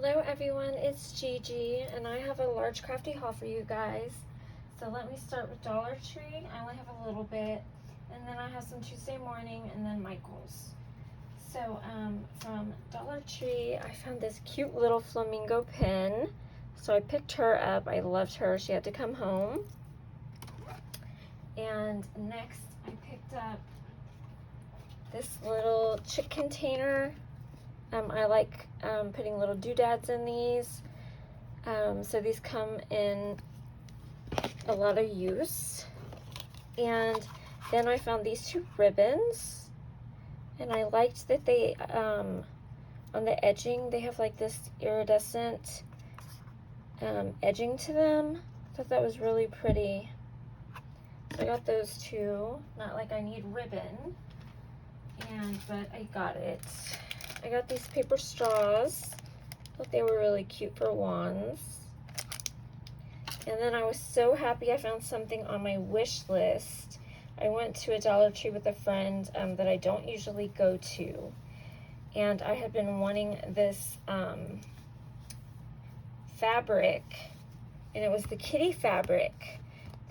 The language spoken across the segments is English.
Hello everyone, it's Gigi, and I have a large crafty haul for you guys. So let me start with Dollar Tree. I only have a little bit, and then I have some Tuesday Morning, and then Michael's. So from Dollar Tree, I found this cute little flamingo pin. So I picked her up. I loved her. She had to come home. And next, I picked up this little chick container. I like putting little doodads in these. So these come in a lot of use. And then I found these two ribbons. And I liked that they, on the edging, they have like this iridescent edging to them. I thought that was really pretty. So I got those two. Not like I need ribbon, but I got it. I got these paper straws. Thought they were really cute for wands. And then I was so happy I found something on my wish list. I went to a Dollar Tree with a friend that I don't usually go to. And I had been wanting this fabric. And it was the kitty fabric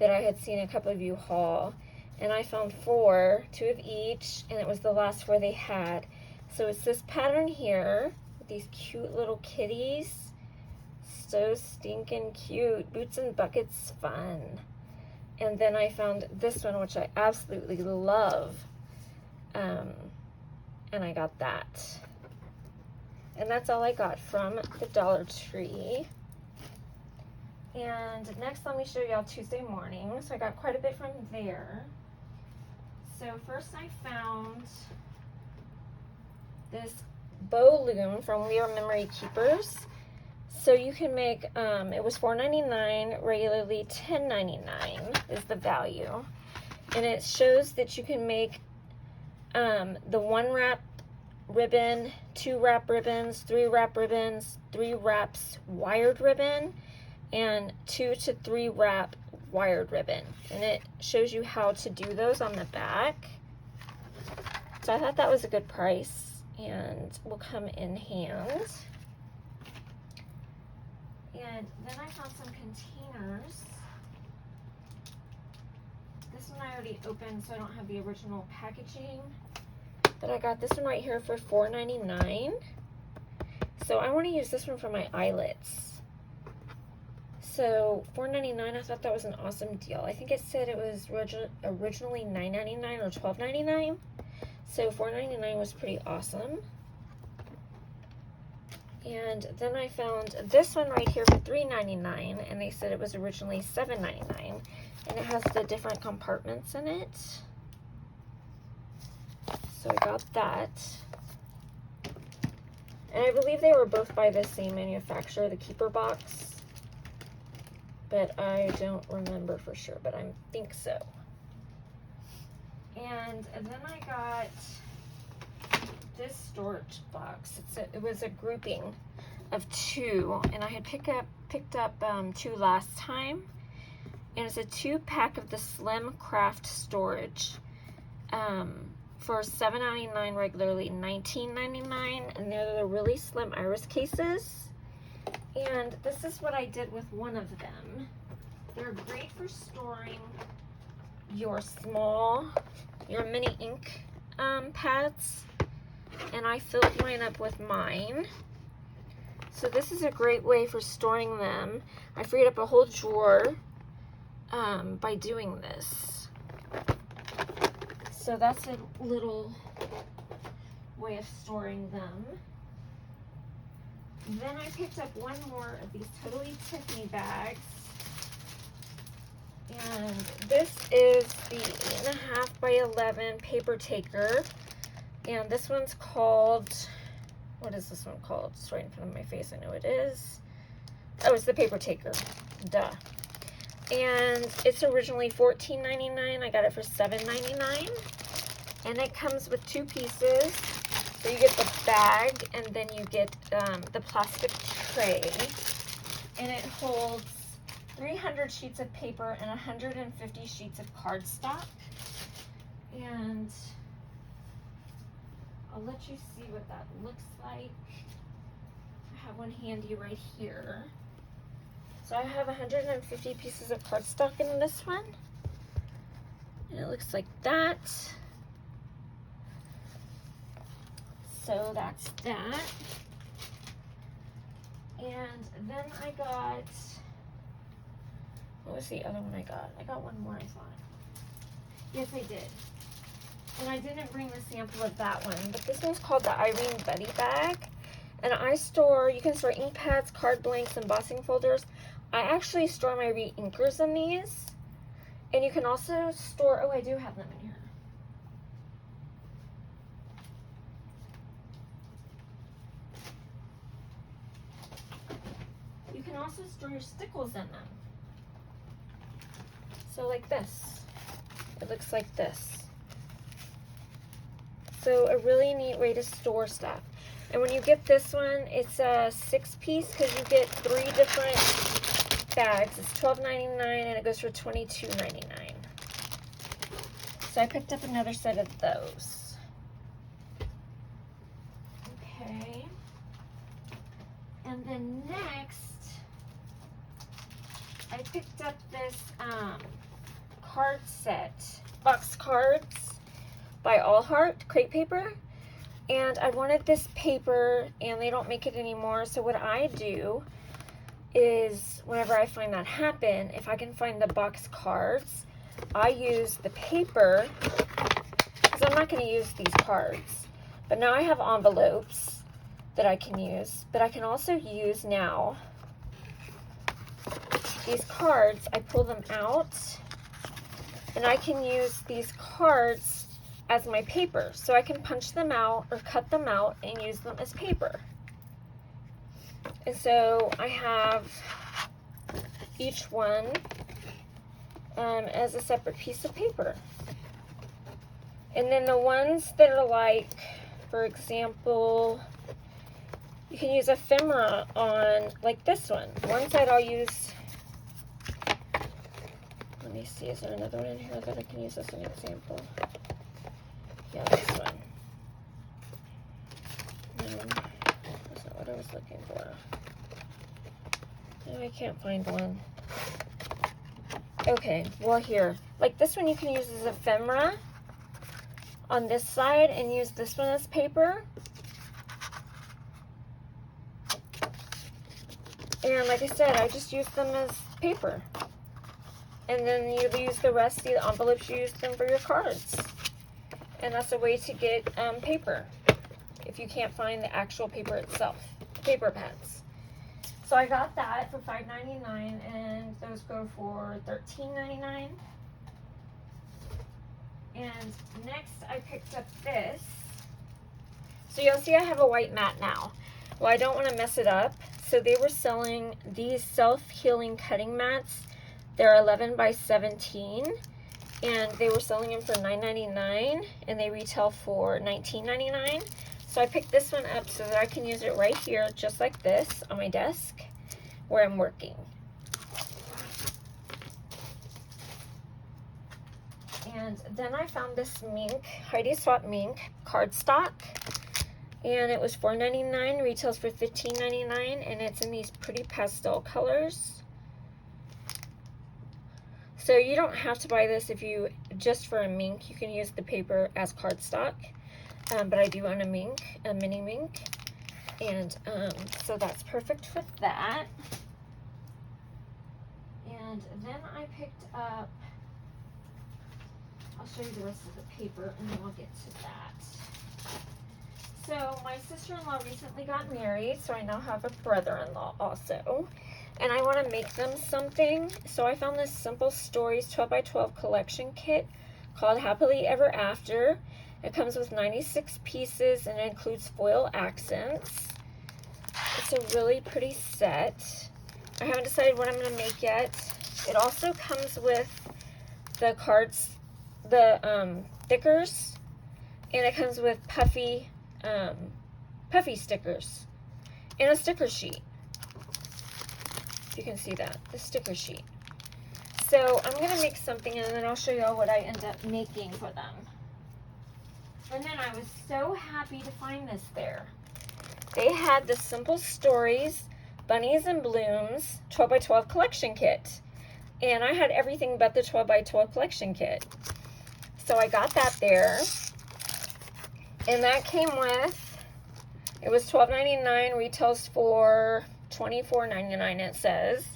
that I had seen a couple of you haul. And I found 4, 2 of each, and it was the last 4 they had. So it's this pattern here with these cute little kitties. So stinking cute. Boots and buckets fun. And then I found this one, which I absolutely love. And I got that. And that's all I got from the Dollar Tree. And next, let me show y'all Tuesday Morning. So I got quite a bit from there. So first I found this bow loom from We Are Memory Keepers. So you can make, it was $4.99, regularly $10.99 is the value. And it shows that you can make the 1 wrap ribbon, 2 wrap ribbons, 3 wrap ribbons, 3 wraps wired ribbon, and 2 to 3 wrap wired ribbon. And it shows you how to do those on the back. So I thought that was a good price and will come in hand. And then I found some containers. This one I already opened, so I don't have the original packaging. But I got this one right here for $4.99. So I want to use this one for my eyelets. So $4.99, I thought that was an awesome deal. I think it said it was originally $9.99 or $12.99. So $4.99 was pretty awesome. And then I found this one right here for $3.99, and they said it was originally $7.99. And it has the different compartments in it. So I got that. And I believe they were both by the same manufacturer, the Keeper Box. But I don't remember for sure, but I think so. And then I got this storage box. It was a grouping of 2, and I had picked up 2 last time. And it's a 2-pack of the Slim Craft Storage for $7.99, regularly $19.99, and they're the really slim iris cases. And this is what I did with one of them. They're great for storing your mini ink pads. And I filled mine up with mine. So this is a great way for storing them. I freed up a whole drawer by doing this. So that's a little way of storing them. Then I picked up one more of these Totally Tiffany bags. And this is the 8.5 by 11 paper taker. And this one's called, what is this one called? It's right in front of my face, I know it is. Oh, it's the paper taker, duh. And it's originally $14.99. I got it for $7.99. And it comes with 2 pieces. So you get the bag, and then you get the plastic tray. And it holds 300 sheets of paper and 150 sheets of cardstock. And I'll let you see what that looks like. I have one handy right here. So I have 150 pieces of cardstock in this one. And it looks like that. So that's that. And then I got, what was the other one I got? I got one more, I thought. Yes, I did. And I didn't bring the sample of that one, but this one's called the Irene Betty Bag. And you can store ink pads, card blanks, embossing folders. I actually store my re-inkers in these. And you can also store, oh, I do have them in here. You can also store your stickles in them. So like this. It looks like this. So a really neat way to store stuff. And when you get this one, it's a 6-piece because you get 3 different bags. It's $12.99 and it goes for $22.99. So I picked up another set of those. Okay. And then next, I picked up this card set, box cards by All Heart crepe paper. And I wanted this paper, and they don't make it anymore. So what I do is, whenever I find that happen, if I can find the box cards, I use the paper, because I'm not going to use these cards. But now I have envelopes that I can use. But I can also use now these cards. I pull them out, and I can use these cards as my paper. So I can punch them out or cut them out and use them as paper. And so I have each one as a separate piece of paper. And then the ones that are like, for example, you can use ephemera on like this one. One side I'll use, let me see, is there another one in here that I can use as an example? Yeah, this one. No, that's not what I was looking for. No, I can't find one. Okay, well here. Like this one you can use as ephemera on this side and use this one as paper. And like I said, I just use them as paper. And then you use the rest, the envelopes, you use them for your cards. And that's a way to get paper if you can't find the actual paper itself, paper pads. So I got that for $5.99 and those go for $13.99. And next I picked up this. So you'll see I have a white mat now. Well, I don't want to mess it up. So they were selling these self-healing cutting mats. They're 11 by 17. And they were selling them for $9.99 and they retail for $19.99. So I picked this one up so that I can use it right here, just like this, on my desk where I'm working. And then I found this Mink, Heidi Swap Mink Cardstock. And it was $4.99, retails for $15.99, and it's in these pretty pastel colors. So you don't have to buy this if you, just for a Mink, you can use the paper as cardstock. But I do own a Mink, a mini Mink. And so that's perfect for that. And then I picked up, I'll show you the rest of the paper and then I'll get to that. So my sister-in-law recently got married, so I now have a brother-in-law also. And I want to make them something. So I found this Simple Stories 12x12 collection kit called Happily Ever After. It comes with 96 pieces and it includes foil accents. It's a really pretty set. I haven't decided what I'm going to make yet. It also comes with the cards, the stickers, and it comes with puffy stickers and a sticker sheet. You can see that, the sticker sheet. So I'm going to make something and then I'll show you all what I end up making for them. And then I was so happy to find this there. they had the Simple Stories Bunnies and Blooms 12 by 12 collection kit. And I had everything but the 12 by 12 collection kit. So I got that there. And that came with, it was $12.99, retails for $24.99 it says.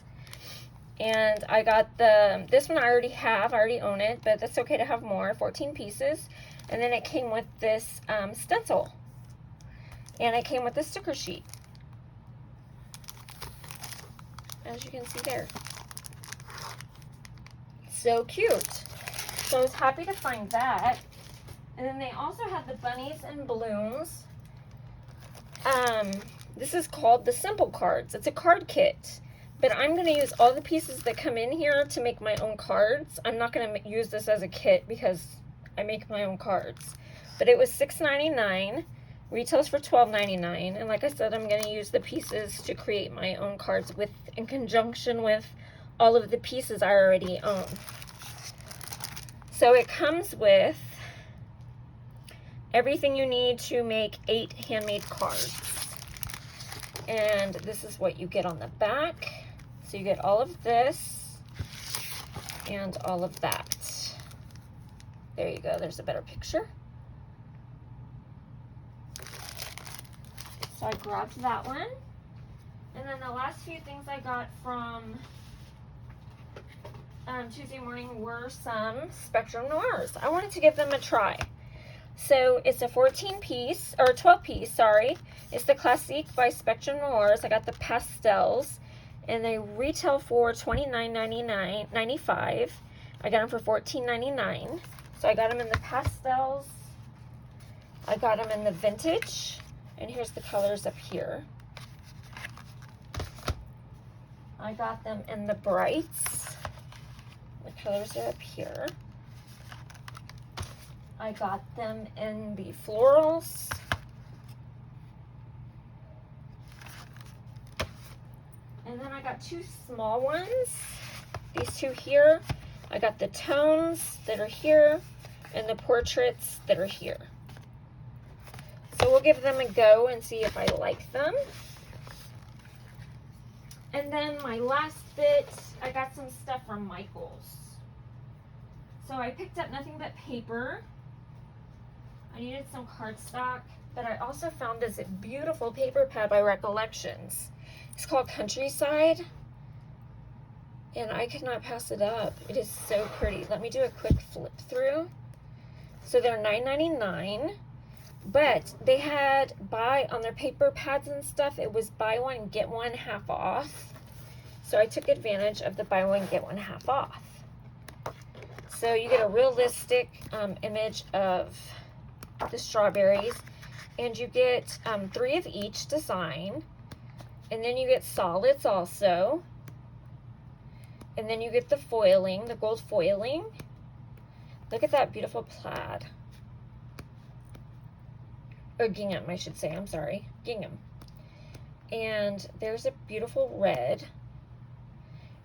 And I got this one I already own it, but that's okay to have more, 14 pieces. And then it came with this stencil. And it came with a sticker sheet, as you can see there. So cute. So I was happy to find that. And then they also had the Bunnies and Blooms. This is called the Simple Cards. It's a card kit. But I'm going to use all the pieces that come in here to make my own cards. I'm not going to use this as a kit because I make my own cards. But it was $6.99. Retails for $12.99. And like I said, I'm going to use the pieces to create my own cards in conjunction with all of the pieces I already own. So it comes with everything you need to make 8 handmade cards. And this is what you get on the back. So you get all of this and all of that. There you go. There's a better picture. So I grabbed that one. And then the last few things I got from Tuesday morning were some Spectrum Noirs. I wanted to give them a try. So it's a 14-piece, or 12-piece, sorry. It's the Classique by Spectrum Noirs. I got the pastels, and they retail for $29.95. I got them for $14.99. So I got them in the pastels. I got them in the vintage, and here's the colors up here. I got them in the brights. The colors are up here. I got them in the florals. And then I got 2 small ones. These 2 here. I got the tones that are here and the portraits that are here. So we'll give them a go and see if I like them. And then my last bit, I got some stuff from Michael's. So I picked up nothing but paper. I needed some cardstock, but I also found this beautiful paper pad by Recollections. It's called Countryside, and I could not pass it up. It is so pretty. Let me do a quick flip through. So they're $9.99, but they had on their paper pads and stuff, it was buy one, get one half off. So I took advantage of the buy one, get one half off. So you get a realistic image of the strawberries, and you get 3 of each design, and then you get solids also, and then you get the foiling, the gold foiling. Look at that beautiful plaid, or gingham I should say, I'm sorry, gingham. And there's a beautiful red,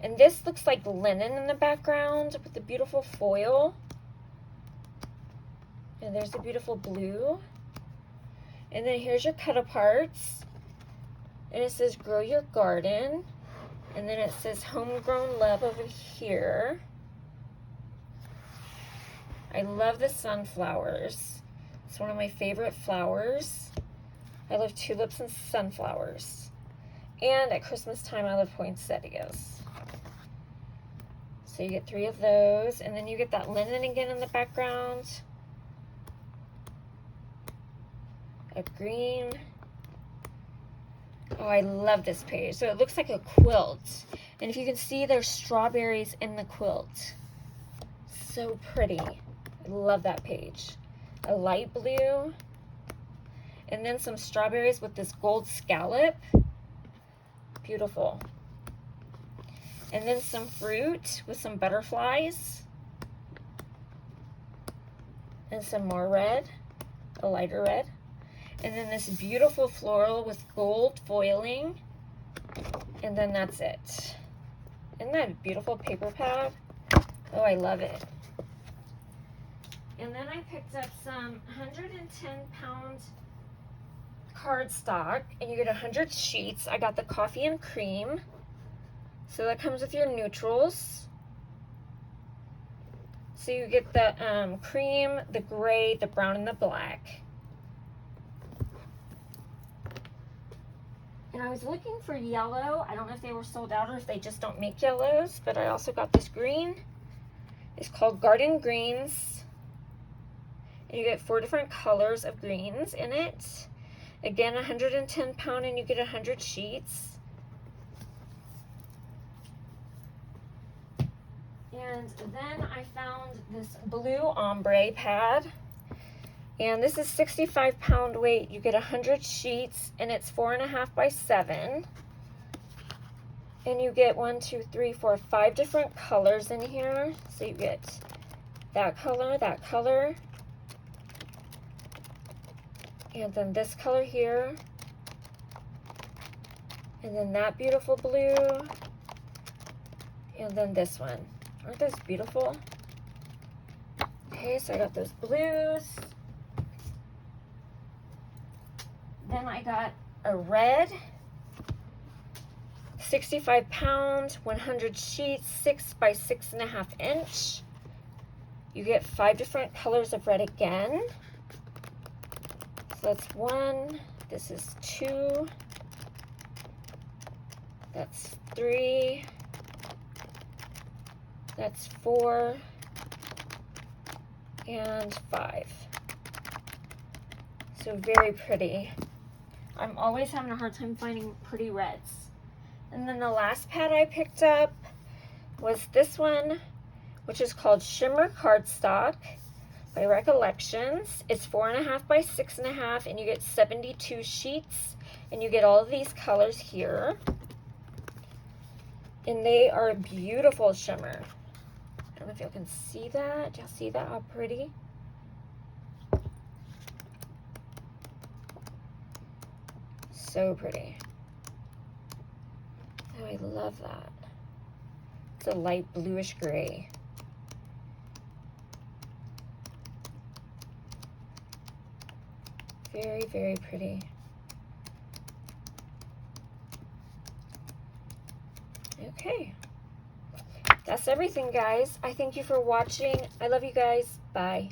and this looks like linen in the background with the beautiful foil. And there's a beautiful blue. And then here's your cut aparts. And it says grow your garden. And then it says homegrown love over here. I love the sunflowers. It's one of my favorite flowers. I love tulips and sunflowers. And at Christmas time, I love poinsettias. So you get 3 of those. And then you get that linen again in the background. A green. Oh, I love this page. So it looks like a quilt. And if you can see, there's strawberries in the quilt. So pretty. I love that page. A light blue. And then some strawberries with this gold scallop. Beautiful. And then some fruit with some butterflies. And some more red. A lighter red. And then this beautiful floral with gold foiling. And then that's it. Isn't that a beautiful paper pad? Oh, I love it. And then I picked up some 110-pound cardstock, and you get 100 sheets. I got the coffee and cream. So that comes with your neutrals. So you get the cream, the gray, the brown, and the black. And I was looking for yellow. I don't know if they were sold out or if they just don't make yellows, but I also got this green. It's called Garden Greens. And you get 4 different colors of greens in it. Again, 110 pound, and you get 100 sheets. And then I found this blue ombre pad. And this is 65 pound weight. You get 100 sheets, and it's 4.5 by 7. And you get 1, 2, 3, 4, 5 different colors in here. So you get that color, and then this color here, and then that beautiful blue, and then this one. Aren't those beautiful? Okay, so I got those blues. Then I got a red, 65 pound, 100 sheets, 6 by 6.5 inch. You get 5 different colors of red again. So that's 1, this is 2, that's 3, that's 4, and 5. So very pretty. I'm always having a hard time finding pretty reds. And then the last pad I picked up was this one, which is called Shimmer Cardstock by Recollections. It's 4.5 by 6.5, and you get 72 sheets, and you get all of these colors here. And they are beautiful shimmer. I don't know if y'all can see that. Y'all see that? How pretty? So pretty. Oh, I love that. It's a light bluish gray. Very, very pretty. Okay. That's everything, guys. I thank you for watching. I love you guys. Bye.